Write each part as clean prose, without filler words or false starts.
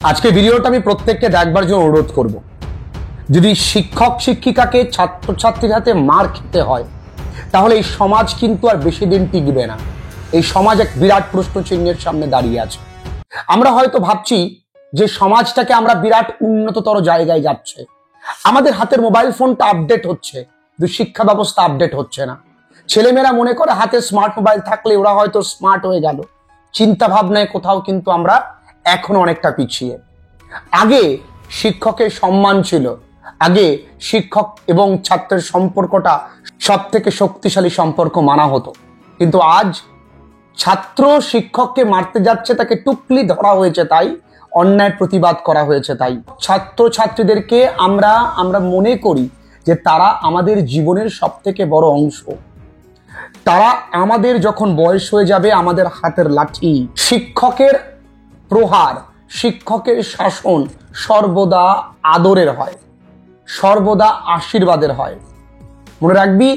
আজকে ভিডিওটা আমি প্রত্যেককে দেখবার জন্য অনুরোধ করব। যদি শিক্ষক শিক্ষিকাকে ছাত্রছাত্রীর হাতে মার খেতে হয় তাহলে এই সমাজ কিন্তু আর বেশি দিন টিকবে না। এই সমাজ এক বিরাট প্রশ্ন চিহ্নের সামনে দাঁড়িয়ে আছে। আমরা হয়তো ভাবছি যে সমাজটাকে আমরা বিরাট উন্নততর জায়গায় যাচ্ছে, আমাদের হাতের মোবাইল ফোনটা আপডেট হচ্ছে, কিন্তু শিক্ষা ব্যবস্থা আপডেট হচ্ছে না। ছেলেমেয়েরা মনে করে হাতে স্মার্ট মোবাইল থাকলে ওরা হয়তো স্মার্ট হয়ে গেল। চিন্তা ভাবনায় কোথাও কিন্তু আমরা এখন অনেকটা পিছিয়ে। আগে শিক্ষকের সম্মান ছিল, আগে শিক্ষক এবং ছাত্রের সম্পর্কটা সব থেকে শক্তিশালী সম্পর্ক মানা হতো, কিন্তু আজ ছাত্র শিক্ষককে মারতে যাচ্ছে, তাকে টুকলি ধরা হয়েছে, তাই অন্যায় প্রতিবাদ করা হয়েছে। তাই ছাত্র ছাত্রীদেরকে আমরা মনে করি যে তারা আমাদের জীবনের সব থেকে বড় অংশ। তারা আমাদের যখন বয়স হয়ে যাবে আমাদের হাতের লাঠি। শিক্ষকের প্রহার, শিক্ষকের শাসন সর্বদা আদরের হয়, সর্বদা আশীর্বাদের হয়। মনে রাখবি,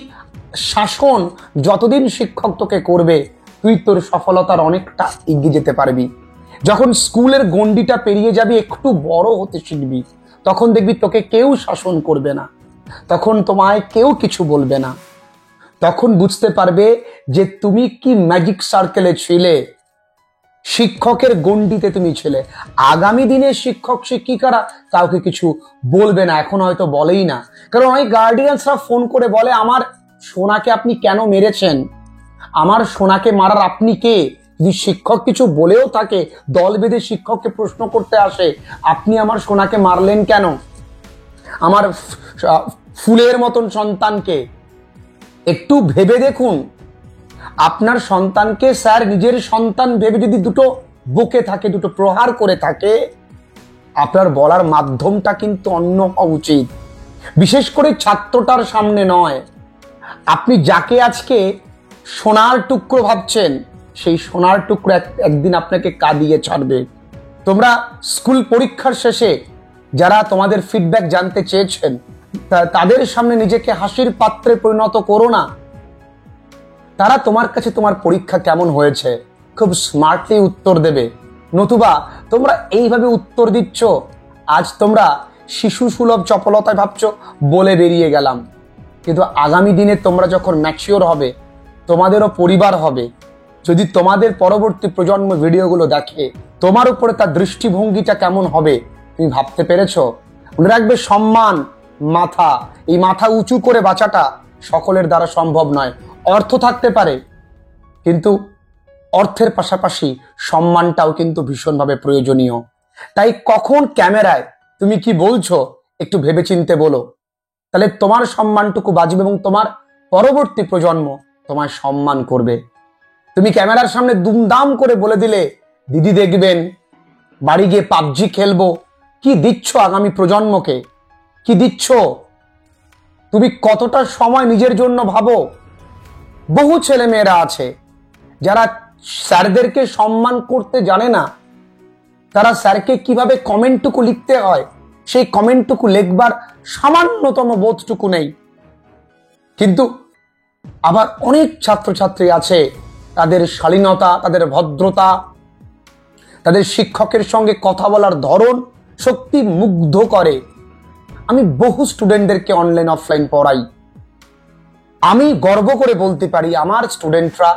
শাসন যতদিন শিক্ষক তোকে করবে তুই তোর সফলতার অনেকটা এগিয়ে যেতে পারবি। যখন স্কুলের গণ্ডিটা পেরিয়ে যাবি, একটু বড় হতে শিখবি, তখন দেখবি তোকে কেউ শাসন করবে না, তখন তোমায় কেউ কিছু বলবে না। তখন বুঝতে পারবে যে তুমি কি ম্যাজিক সার্কেলে ছিলে, শিক্ষকের গণ্ডিতে তুমি ছিলে। আগামী দিনে শিক্ষক শিক্ষিকারা কাউকে কিছু বলবে না, এখন হয়তো বলেই না, কারণ অনেক গার্ডিয়ানসরা ফোন করে বলে আমার সোনাকে আপনি কেন মেরেছেন, আমার সোনাকে মারার আপনি কে? যদি শিক্ষক কিছু বলেও থাকে দল বেঁধে শিক্ষককে প্রশ্ন করতে আসে, আপনি আমার সোনাকে মারলেন কেন? আমার ফুলের মতন সন্তানকে একটু ভেবে দেখুন। আপনার সন্তানকে স্যার নিজের সন্তান ভেবে যদি দুটো বুকে থাকে, দুটো প্রহার করে থাকে, আপনার বলার মাধ্যমটা কিন্তু অন্য হওয়া উচিত। বিশেষ করে ছাত্রটার সামনে নয়। আপনি যাকে আজকে সোনার টুকরো ভাবছেন, সেই সোনার টুকরো একদিন আপনাকে কাঁদিয়ে ছাড়বে। তোমরা স্কুল পরীক্ষার শেষে যারা তোমাদের ফিডব্যাক জানতে চেয়েছেন, তাদের সামনে নিজেকে হাসির পাত্রে পরিণত করো না। তারা তোমার কাছে তোমার পরীক্ষা কেমন হয়েছে খুব স্মার্টলি উত্তর দেবে, নতুবা তোমরা এইভাবে উত্তর দিচ্ছ, আজ তোমরা শিশু সুলভ চপলতায় ভাবছো বলে বেরিয়ে গেলাম, কিন্তু আগামী দিনে তোমরা যখন ম্যাচিওর হবে, তোমাদেরও পরিবার হবে, যদি তোমাদের পরবর্তী প্রজন্ম ভিডিওগুলো দেখে, তোমার উপরে তার দৃষ্টিভঙ্গিটা কেমন হবে তুমি ভাবতে পেরেছো? মনে রাখবে, সম্মান মাথা, এই মাথা উঁচু করে বাঁচাটা সকলের দ্বারা সম্ভব নয়। অর্থ থাকতে পারে, কিন্তু অর্থের পাশাপাশি সম্মানটাও কিন্তু ভীষণভাবে প্রয়োজনীয়। তাই কখন ক্যামেরায় তুমি কি বলছো একটু ভেবেচিন্তে বলো, তাহলে তোমার সম্মানটুকু বাঁচবে এবং তোমার পরবর্তী প্রজন্ম তোমায় সম্মান করবে। তুমি ক্যামেরার সামনে দুমদাম করে বলে দিলে দিদি দেখবেন বাড়ি গিয়ে পাবজি খেলবো, কি দিচ্ছ আগামী প্রজন্মকে? কি দিচ্ছ? তুমি কতটা সময় নিজের জন্য ভাবো? বহু ছেলে মেয়েরা আছে যারা স্যারদেরকে সম্মান করতে জানে না, তারা স্যারকে কিভাবে কমেন্টটুকু লিখতে হয় সেই কমেন্টটুকু লিখবার সামান্যতম বোধটুকু নেই। কিন্তু আবার অনেক ছাত্রছাত্রী আছে, তাদের শালীনতা, তাদের ভদ্রতা, তাদের শিক্ষকের সঙ্গে কথা বলার ধরন সত্যি মুগ্ধ করে। আমি বহু স্টুডেন্টদেরকে অনলাইন অফলাইন পড়াই, আমি গর্ব করে বলতে পারি আমার স্টুডেন্টরা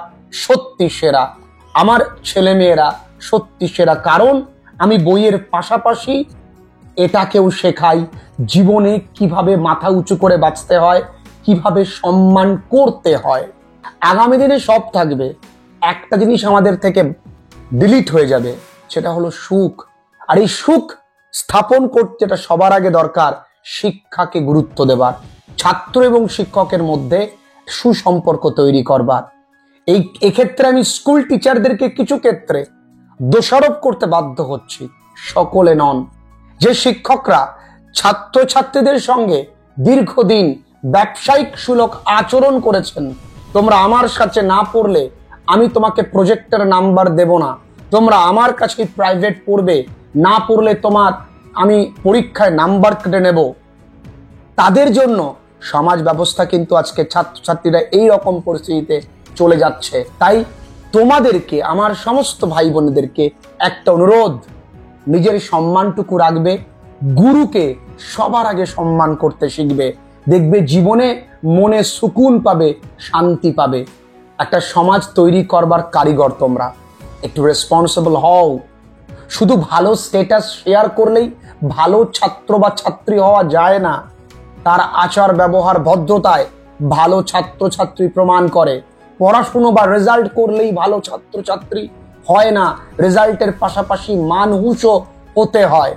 সত্যি সেরা, আমার ছেলেমেয়েরা সত্যি সেরা, কারণ আমি বইয়ের পাশাপাশি এটাকেও শেখাই জীবনে কিভাবে মাথা উঁচু করে বাঁচতে হয়, কিভাবে সম্মান করতে হয়। আগামী দিনে সব থাকবে, একটা জিনিস আমাদের থেকে ডিলিট হয়ে যাবে, সেটা হলো সুখ। আর এই সুখ স্থাপন করতে এটা সবার আগে দরকার শিক্ষাকে গুরুত্ব দেবার, ছাত্র এবং শিক্ষকের মধ্যে সুসম্পর্ক তৈরি করবার। এক্ষেত্রে আমি স্কুল টিচারদেরকে কিছু ক্ষেত্রে দোষারোপ করতে বাধ্য হচ্ছি, সকলে নন। যে শিক্ষকরা ছাত্রছাত্রীদের সঙ্গে দীর্ঘদিন ব্যবসায়িক সুলভ আচরণ করেছেন, তোমরা আমার কাছে না পড়লে আমি তোমাকে প্রজেক্টের নাম্বার দেব না, তোমরা আমার কাছে প্রাইভেট পড়বে, না পড়লে তোমার আমি পরীক্ষায় নাম্বার কেটে নেব, তাদের জন্য সমাজ ব্যবস্থা কিন্তু আজকে ছাত্রছাত্রীরা এই রকম পরিস্থিতিতে চলে যাচ্ছে। তাই তোমাদেরকে, আমার সমস্ত ভাই বোনেদেরকে একটা অনুরোধ, নিজের সম্মানটুকু রাখবে, গুরুকে সবার আগে সম্মান করতে শিখবে, দেখবে জীবনে মনে সুকুন পাবে, শান্তি পাবে। একটা সমাজ তৈরি করবার কারিগর তোমরা, একটু রেসপন্সিবল হও। শুধু ভালো স্ট্যাটাস শেয়ার করলেই ভালো ছাত্র বা ছাত্রী হওয়া যায় না। তার আচার ব্যবহার ভদ্রতায় ভালো ছাত্রছাত্রী প্রমাণ করে। পড়াশুনো বা রেজাল্ট করলেই ভালো ছাত্রছাত্রী হয় না, রেজাল্টের পাশাপাশি মানুষও হতে হয়।